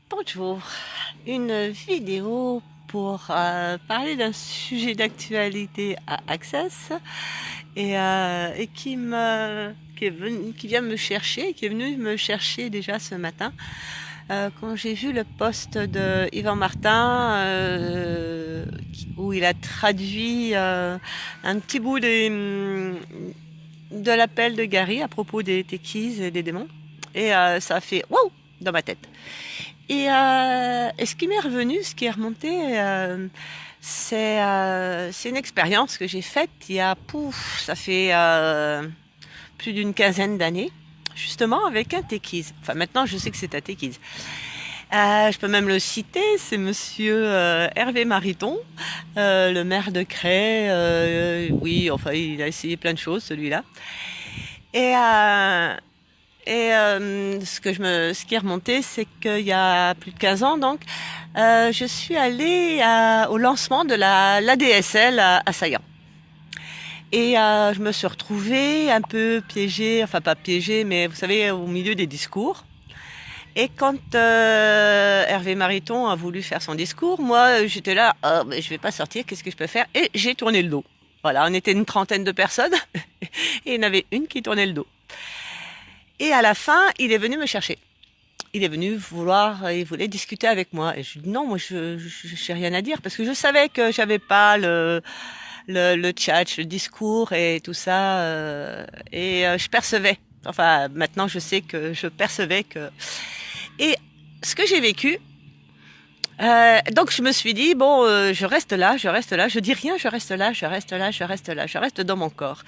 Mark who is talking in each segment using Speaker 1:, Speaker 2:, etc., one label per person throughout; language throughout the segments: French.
Speaker 1: Bonjour, une vidéo pour parler d'un sujet d'actualité à Access et qui vient me chercher, qui est venu me chercher déjà ce matin quand j'ai vu le post de Yvan Martin où il a traduit un petit bout de l'appel de Gary à propos des techies et des démons et ça a fait wow dans ma tête. Et ce qui m'est revenu, ce qui est remonté, c'est une expérience que j'ai faite ça fait plus d'une quinzaine d'années, justement avec un techies. Enfin, maintenant, je sais que c'est un techies. Je peux même le citer, c'est monsieur Hervé Mariton, le maire de Cray. Oui, enfin, il a essayé plein de choses, celui-là. Ce qui est remonté, c'est qu'il y a plus de 15 ans, donc, je suis allée au lancement de l'ADSL à Saillant. Et je me suis retrouvée un peu piégée, enfin pas piégée, mais vous savez, au milieu des discours. Et quand Hervé Mariton a voulu faire son discours, moi, j'étais là, oh, mais je vais pas sortir, qu'est-ce que je peux faire? Et j'ai tourné le dos. Voilà, on était une trentaine de personnes, et il y en avait une qui tournait le dos. Et à la fin, il est venu me chercher. Il est venu il voulait discuter avec moi. Et je lui ai dit non, moi je n'ai rien à dire parce que je savais que j'avais pas le tchatch, le discours et tout ça. Je percevais. Enfin, maintenant je sais que je percevais que. Et ce que j'ai vécu. Donc je me suis dit bon, je reste là, je dis rien, je reste là, je reste dans mon corps.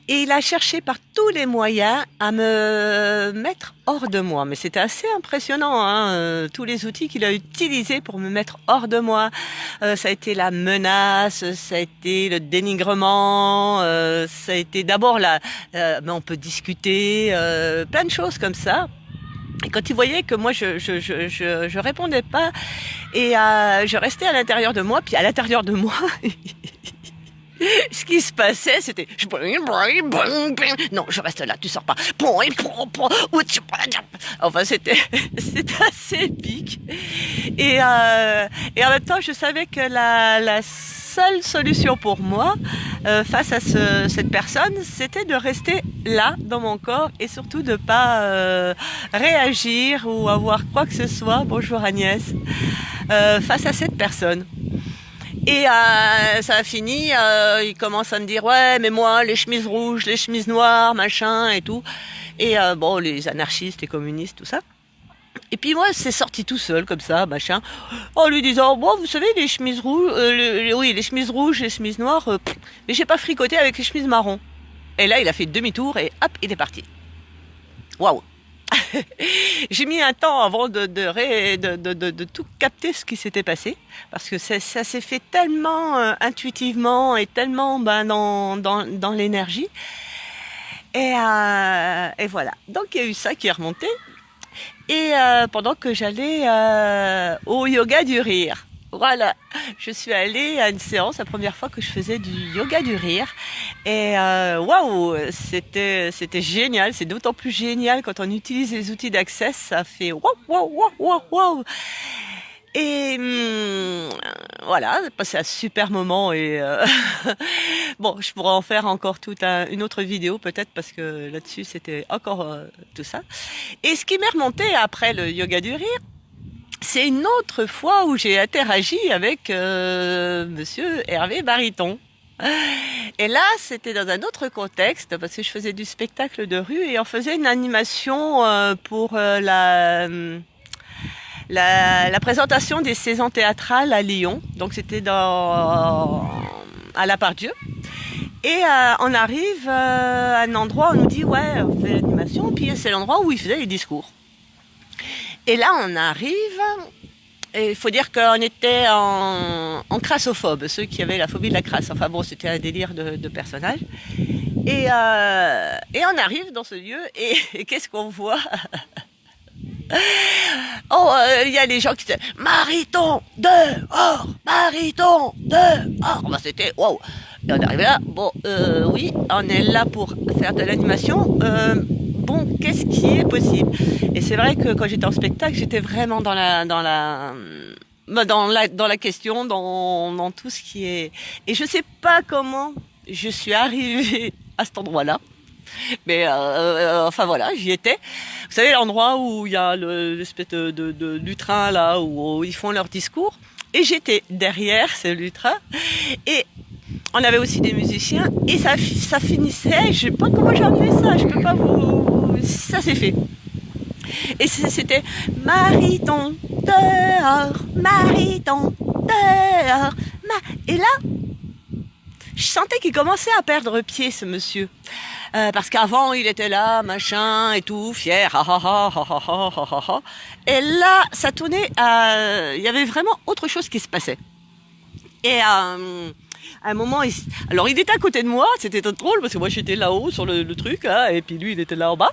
Speaker 1: Et il a cherché par tous les moyens à me mettre hors de moi. Mais c'était assez impressionnant, hein, tous les outils qu'il a utilisés pour me mettre hors de moi. Ça a été la menace, ça a été le dénigrement, ça a été d'abord mais on peut discuter, plein de choses comme ça. Et quand il voyait que moi je répondais pas et je restais à l'intérieur de moi, puis à l'intérieur de moi ce qui se passait, c'était non, je reste là, tu sors pas. Enfin, c'était assez épique. Et en même temps, je savais que la seule solution pour moi face à cette personne, c'était de rester là dans mon corps et surtout de pas réagir ou avoir quoi que ce soit. Bonjour Agnès. Face à cette personne. Et ça a fini, il commence à me dire ouais mais moi les chemises rouges, les chemises noires, machin et tout. Et bon les anarchistes, les communistes, tout ça. Et puis moi c'est sorti tout seul comme ça, machin, en lui disant bon vous savez les chemises rouges, oui les chemises rouges, les chemises noires, mais j'ai pas fricoté avec les chemises marron. Et là il a fait demi-tour et hop il est parti. Waouh. J'ai mis un temps avant de tout capter ce qui s'était passé parce que ça s'est fait tellement intuitivement et tellement dans l'énergie et voilà. Donc il y a eu ça qui est remonté et pendant que j'allais au yoga du rire. Voilà, je suis allée à une séance, la première fois que je faisais du yoga du rire. Et waouh, c'était génial. C'est d'autant plus génial quand on utilise les outils d'Access. Ça fait waouh, waouh, waouh, waouh, waouh. Et voilà, j'ai passé un super moment. Et bon, je pourrais en faire encore une autre vidéo peut-être parce que là-dessus c'était encore tout ça. Et ce qui m'est remonté après le yoga du rire, c'est une autre fois où j'ai interagi avec monsieur Hervé Mariton. Et là, c'était dans un autre contexte, parce que je faisais du spectacle de rue et on faisait une animation pour la présentation des saisons théâtrales à Lyon. Donc c'était à la Part-Dieu. Et on arrive à un endroit où on nous dit ouais, on fait l'animation, puis c'est l'endroit où il faisait les discours. Et là, on arrive, et il faut dire qu'on était en crassophobe, ceux qui avaient la phobie de la crasse. Enfin bon, c'était un délire de personnage. Et on arrive dans ce lieu, et qu'est-ce qu'on voit? Oh, il y a les gens qui disaient « Mariton, dehors! Mariton, dehors !» Ben, c'était « Wow !» Et on arrive là, bon, oui, on est là pour faire de l'animation. bon, qu'est-ce qui est possible? Et c'est vrai que quand j'étais en spectacle, j'étais vraiment dans la question, dans tout ce qui est. Et je sais pas comment je suis arrivée à cet endroit-là. Mais enfin voilà, j'y étais. Vous savez, l'endroit où il y a l'espèce du train là, où ils font leur discours. Et j'étais derrière celui train. Et on avait aussi des musiciens. Et ça finissait, je sais pas comment j'ai amené ça, je peux pas vous... Ça s'est fait. Et c'était Mariton dehors, Mariton dehors. Et là, je sentais qu'il commençait à perdre pied, ce monsieur. Parce qu'avant, il était là, machin, et tout, fier, ha ha ha ha ha ha ha ha ha. Et là, ça tournait à... Il y avait vraiment autre chose qui se passait. Et à un moment, alors il était à côté de moi, c'était drôle parce que moi j'étais là-haut sur le truc, hein, et puis lui il était là en bas.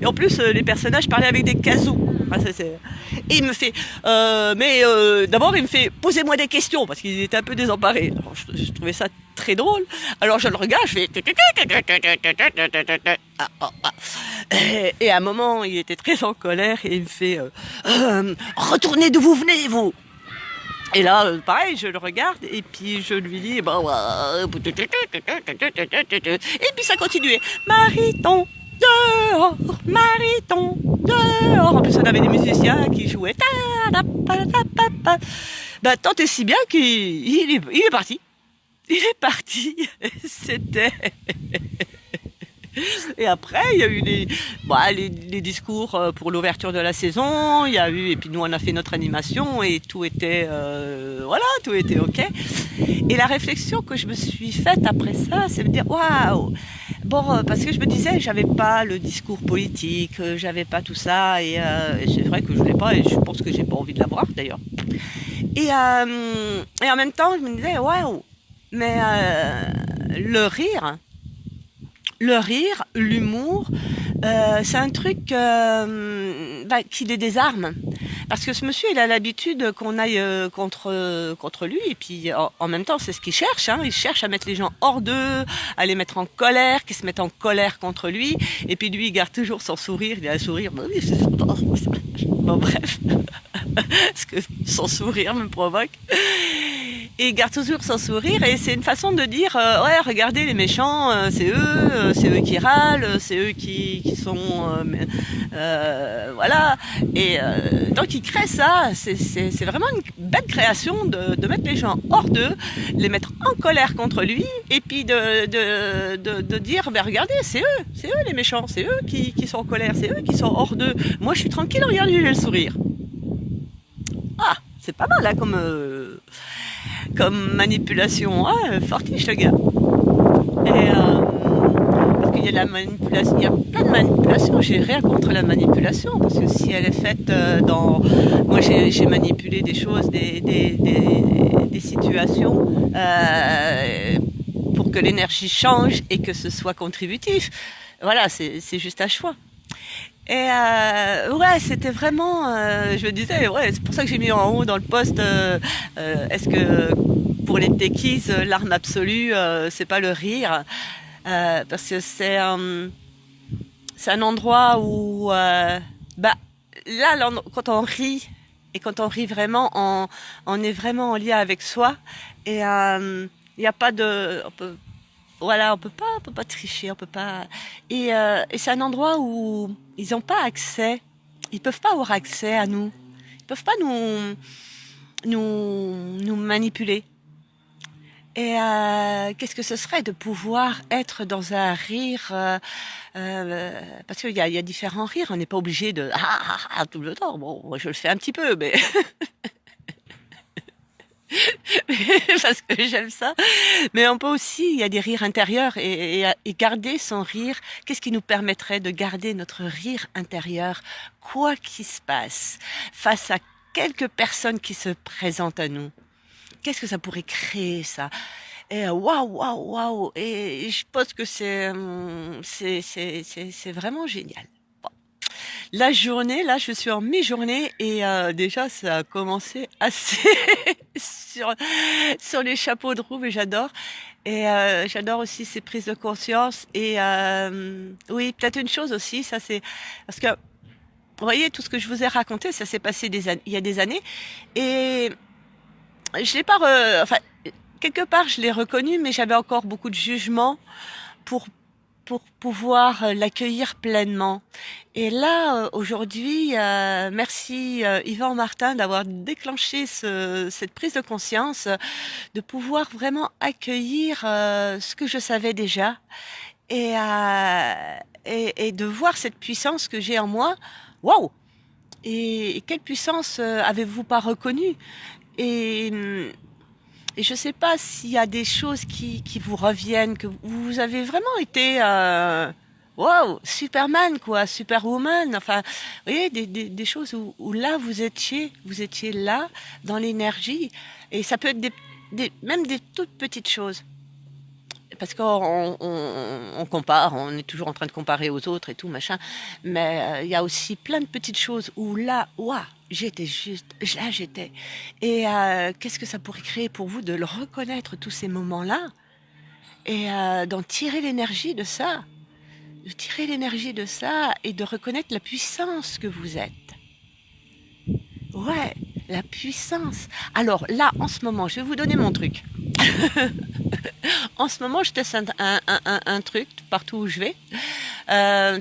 Speaker 1: Et en plus, les personnages parlaient avec des kazoo. Ah, et il me fait, d'abord il me fait, posez-moi des questions parce qu'il était un peu désemparé. Alors, je trouvais ça très drôle. Alors je le regarde, je fais, et à un moment il était très en colère et il me fait, retournez d'où vous venez vous. Et là, pareil, je le regarde et puis je lui dis, bah, et puis ça continuait. Mariton dehors, Mariton dehors. En plus, on avait des musiciens qui jouaient. Bah, tant et si bien qu'il est parti. Il est parti. C'était. Et après, il y a eu les discours pour l'ouverture de la saison. Il y a eu, et puis nous, on a fait notre animation et tout était, voilà, tout était ok. Et la réflexion que je me suis faite après ça, c'est de dire, waouh! Bon, parce que je me disais, j'avais pas le discours politique, j'avais pas tout ça, et c'est vrai que je l'ai pas, et je pense que j'ai pas envie de l'avoir d'ailleurs. Et en même temps, je me disais, waouh! Mais le rire, l'humour, c'est un truc qui les désarme. Parce que ce monsieur, il a l'habitude qu'on aille contre lui. Et puis, en même temps, c'est ce qu'il cherche. Hein. Il cherche à mettre les gens hors d'eux, à les mettre en colère, qu'ils se mettent en colère contre lui. Et puis, lui, il garde toujours son sourire. Il a un sourire. Bon, bref. Parce que son sourire me provoque. Et il garde toujours son sourire et c'est une façon de dire ouais regardez les méchants c'est eux qui râlent, c'est eux qui sont voilà et donc il crée ça, c'est vraiment une belle création de mettre les gens hors d'eux, les mettre en colère contre lui et puis de dire ben regardez c'est eux les méchants, c'est eux qui sont en colère, c'est eux qui sont hors d'eux, moi je suis tranquille, regardez j'ai le sourire. Ah c'est pas mal là comme manipulation. Ah, fortiche le gars. Et parce qu'il y a de la manipulation, il y a plein de manipulations. J'ai rien contre la manipulation parce que si elle est faite dans, moi j'ai manipulé des choses, des situations pour que l'énergie change et que ce soit contributif. Voilà, c'est juste un choix. Et ouais, c'était vraiment, je me disais, ouais, c'est pour ça que j'ai mis en haut dans le post, est-ce que pour les techies, l'arme absolue, c'est pas le rire, parce que c'est un endroit où, bah, là, quand on rit et quand on rit vraiment, on est vraiment en lien avec soi et il n'y a pas de, voilà, on peut pas tricher, on peut pas. Et c'est un endroit où ils n'ont pas accès, ils peuvent pas avoir accès à nous, ils peuvent pas nous manipuler. Et qu'est-ce que ce serait de pouvoir être dans un rire parce qu'il y a différents rires, on n'est pas obligé de tout le temps. Bon, moi je le fais un petit peu, mais parce que j'aime ça. Mais on peut aussi, il y a des rires intérieurs et garder son rire. Qu'est-ce qui nous permettrait de garder notre rire intérieur, quoi qu'il se passe, face à quelques personnes qui se présentent à nous? Qu'est-ce que ça pourrait créer ça? Et waouh. Et je pense que c'est vraiment génial. Bon. La journée, là, je suis en mi-journée et déjà, ça a commencé assez sur sur les chapeaux de roue, mais j'adore. Et j'adore aussi ces prises de conscience. Et oui, peut-être une chose aussi, ça c'est parce que vous voyez tout ce que je vous ai raconté, ça s'est passé il y a des années et je l'ai pas, enfin quelque part je l'ai reconnu, mais j'avais encore beaucoup de jugement pour pour pouvoir l'accueillir pleinement. Et là, aujourd'hui, merci Yvan Martin d'avoir déclenché cette prise de conscience, de pouvoir vraiment accueillir ce que je savais déjà et, et de voir cette puissance que j'ai en moi. Waouh! Et quelle puissance avez-vous pas reconnue? Et, et je sais pas s'il y a des choses qui vous reviennent, que vous avez vraiment été waouh, Superman quoi, Superwoman, enfin, vous voyez, des choses où là vous étiez là dans l'énergie, et ça peut être même des toutes petites choses. Parce qu'on compare, on est toujours en train de comparer aux autres et tout, machin. Mais il y a aussi plein de petites choses où là, ouah, j'étais juste, là j'étais. Et qu'est-ce que ça pourrait créer pour vous de le reconnaître, tous ces moments-là, et d'en tirer l'énergie de ça, de tirer l'énergie de ça et de reconnaître la puissance que vous êtes. Ouais, la puissance. Alors là, en ce moment, je vais vous donner mon truc. En ce moment, je teste un truc partout où je vais.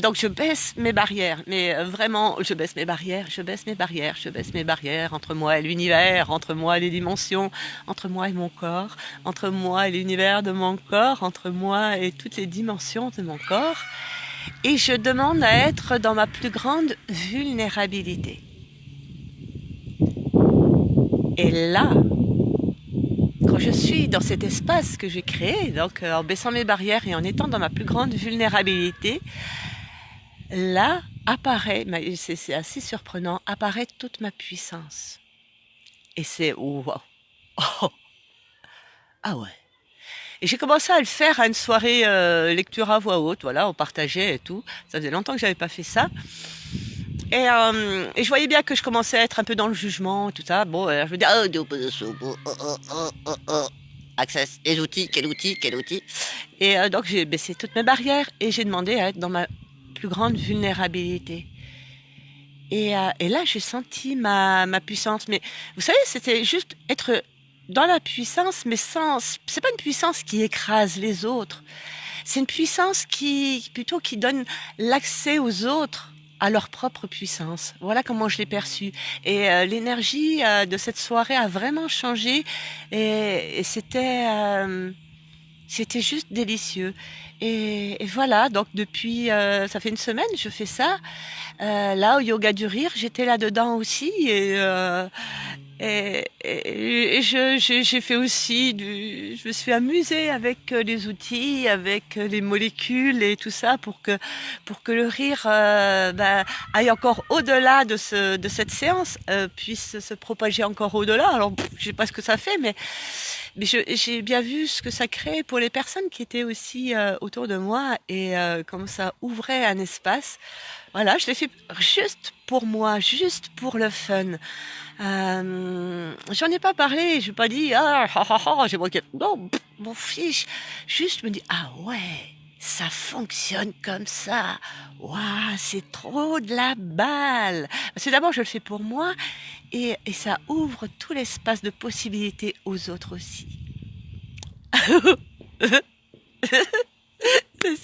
Speaker 1: Donc, je baisse mes barrières. Mais vraiment, je baisse mes barrières, je baisse mes barrières, je baisse mes barrières entre moi et l'univers, entre moi et les dimensions, entre moi et mon corps, entre moi et l'univers de mon corps, entre moi et toutes les dimensions de mon corps. Et je demande à être dans ma plus grande vulnérabilité. Et là, quand je suis dans cet espace que j'ai créé, donc en baissant mes barrières et en étant dans ma plus grande vulnérabilité, là apparaît, c'est assez surprenant, apparaît toute ma puissance. Et c'est wow. Oh, ah ouais. Et j'ai commencé à le faire à une soirée lecture à voix haute, voilà, on partageait et tout. Ça faisait longtemps que j'avais pas fait ça. Et je voyais bien que je commençais à être un peu dans le jugement, tout ça. Bon, je me dis, access, les outils, quel outil, quel outil. Et donc j'ai baissé toutes mes barrières et j'ai demandé à être dans ma plus grande vulnérabilité. Et là, j'ai senti ma puissance. Mais vous savez, c'était juste être dans la puissance, mais c'est pas une puissance qui écrase les autres. C'est une puissance plutôt qui donne l'accès aux autres à leur propre puissance. Voilà comment je l'ai perçue. Et l'énergie de cette soirée a vraiment changé. Et c'était juste délicieux. Et voilà, donc depuis, ça fait une semaine, je fais ça. Là, au yoga du rire, j'étais là-dedans aussi. Et j'ai fait aussi je me suis amusée avec les outils, avec les molécules et tout ça pour que le rire aille encore au-delà de cette séance, puisse se propager encore au-delà. Alors, je sais pas ce que ça fait, mais j'ai bien vu ce que ça crée pour les personnes qui étaient aussi autour de moi et comment ça ouvrait un espace. Voilà, je l'ai fait juste pour moi, juste pour le fun. J'en ai pas parlé, j'ai pas dit j'ai manqué. Non, mon fiche. Juste je me dis ah ouais, ça fonctionne comme ça. Waouh, c'est trop de la balle. Parce que d'abord je le fais pour moi et ça ouvre tout l'espace de possibilités aux autres aussi.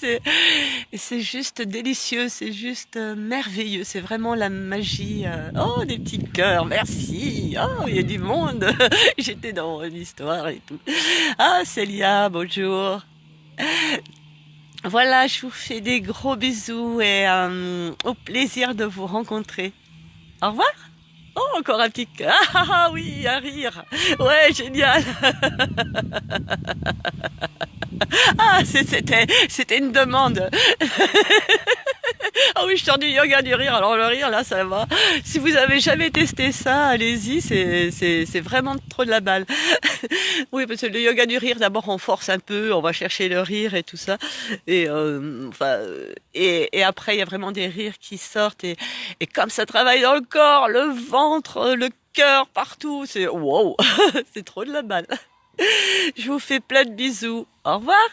Speaker 1: C'est, c'est juste délicieux, c'est juste merveilleux, c'est vraiment la magie. Oh, des petits cœurs, merci. Oh, il y a du monde. J'étais dans l'histoire et tout. Ah, Célia, bonjour. Voilà, je vous fais des gros bisous et au plaisir de vous rencontrer. Au revoir. Oh, encore un petit cœur. Ah oui, un rire. Ouais, génial. Ah, c'était une demande. Ah oui, oui, je sors du yoga du rire. Alors le rire, là, ça va. Si vous avez jamais testé ça, allez-y, c'est vraiment trop de la balle. Oui, parce que le yoga du rire, d'abord, on force un peu, on va chercher le rire et tout ça. Et, enfin, et après, il y a vraiment des rires qui sortent. Et comme ça travaille dans le corps, le ventre, le cœur, partout, c'est wow, c'est trop de la balle. Je vous fais plein de bisous. Au revoir.